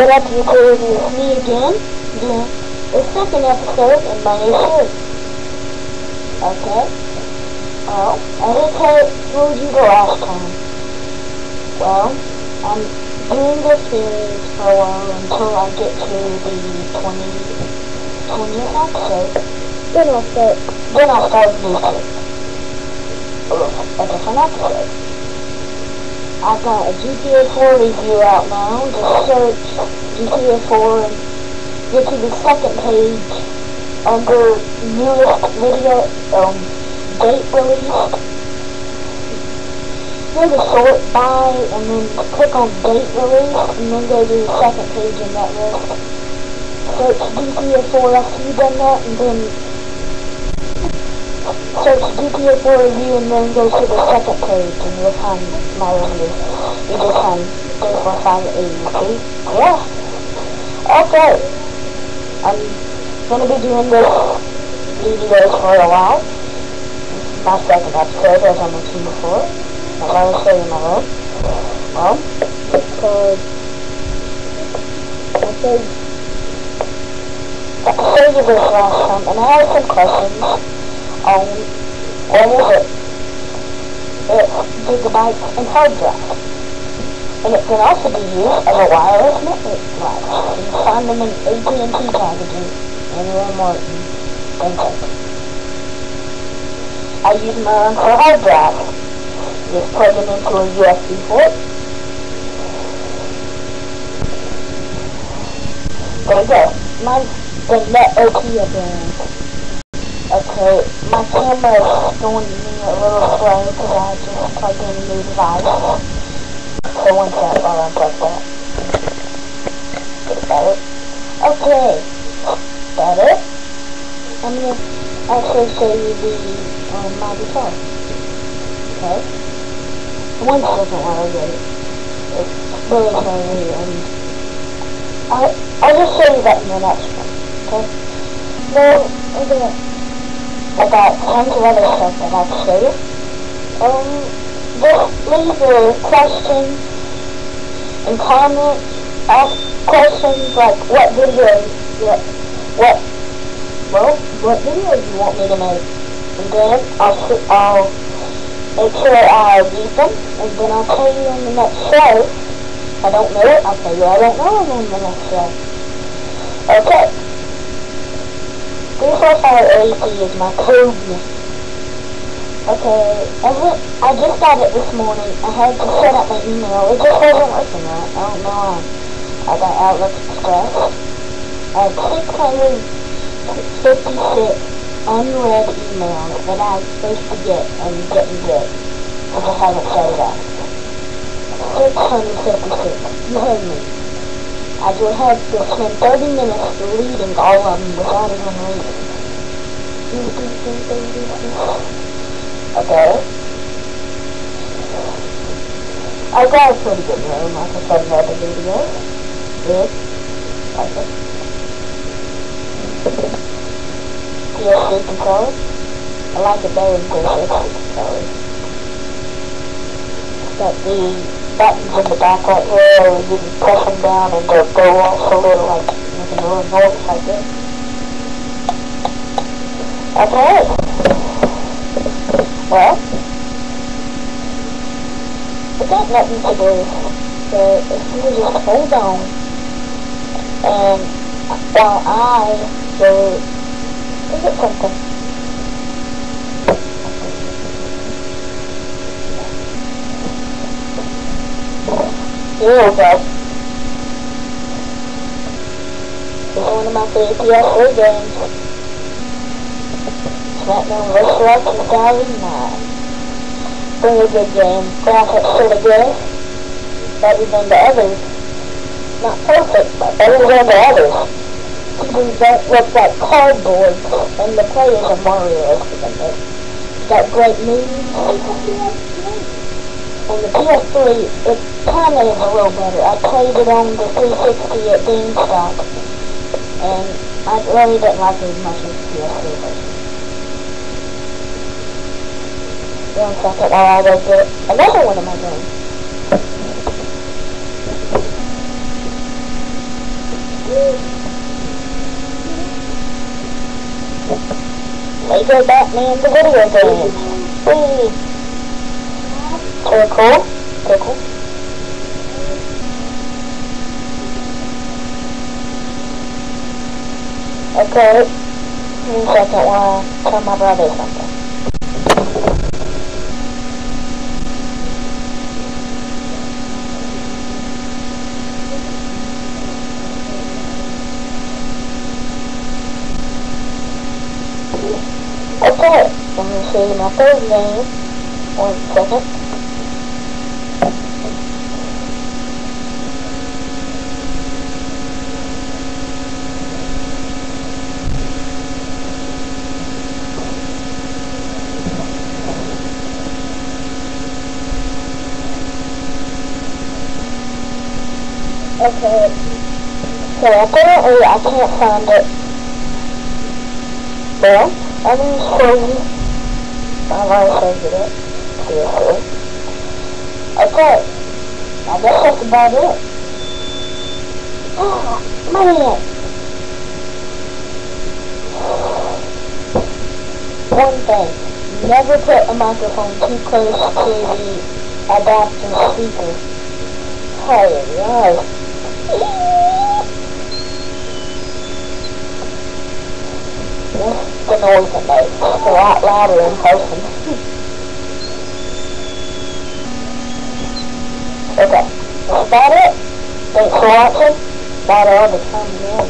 What up, YouTube? It's me again, doing the second episode in my new series. Okay? Well, as I told you the last time, well, I'm doing this series for a while until I get to the 20th episode. Then I'll start a new series. A different episode. I've got a GTA 4 review out now. Just search GTA 4 and get to the second page under newest video, date released. Go to sort by and then click on date release and then go to the second page in that list. Search GTA 4 after you've done that and then search GTA 4 review and then go to the second page and you'll find my review. You just find 34580. Yeah. Okay. I'm gonna be doing this videos for a while. My second episode, as I mentioned before. I'm going to show you my room. Well, it's called... I showed you this last time and I have some questions on what is it? It's gigabytes and hard drive. And it can also be used as a wireless network device. You can find them in AT&T packaging anywhere more than Kentucky. I use mine for hard drive. Just plug it into a USB port. There you go. Mine's the NetOkia brand. Okay, my camera is going to be a little slow because I just plugged in a new device. So one sec while I unplug that. Get it better. Okay. Better. I'm going to actually show you my guitar. Okay. One second while I get it. It's really heavy and I'll just show you that in the next one. Okay? So, I got tons of other stuff that I'll show you. Just leave your questions and comments. Ask questions like what videos you want me to make. And then I'll make sure I read them, and then I'll tell you in the next show. If I don't know it, I'll tell you I don't know it in the next show. Okay. 34580 is my code name. Okay, I just got it this morning. I had to set up my email. It just wasn't working right. I don't know why. I got Outlook Express. I had 656 unread emails that I was supposed to get and didn't get because I haven't set it up. 656. You heard me. I would have to spend 30 minutes reading all of them without even reading. Okay. I got a pretty good room, like I said in the other video. Good. Like it. PS3 controller. I like it better than PS3 controller. Got the buttons in the back right here, you can press them down and they'll go off a little like making a little noise like this. Okay. Well, I got nothing to do, so if you just hold on and while I go look at something. Here we go. This is one of my favorite PS3 games. SmackDown vs. Raw 2009. Really good game. Graphics sort of good. Better than the others. Not perfect, but better than the others. These don't look like cardboard, and the players are more realistic than this. Got great moves. On the PS3, it kind of is a little better. I played it on the 360 at GameStop, and I really didn't like it as much as the PS3 version. One second while I go get another one of my games. DJ Batman the video game. Whee! Circle. Circle. Okay. Give me a second while I tell my brother something. Okay, let me show you my third game. 1 second. Okay, so apparently I can't find it. Well, I'm going to show you. I've already showed you that. Seriously. Okay, I guess that's about it. Oh, man. One thing, never put a microphone too close to the adapter speaker. Hey, no. The noise it makes. It's a lot louder in person. Okay, that's about it. Thanks for watching. About all the time again.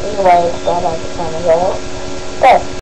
Anyways, about all the time ago. Okay.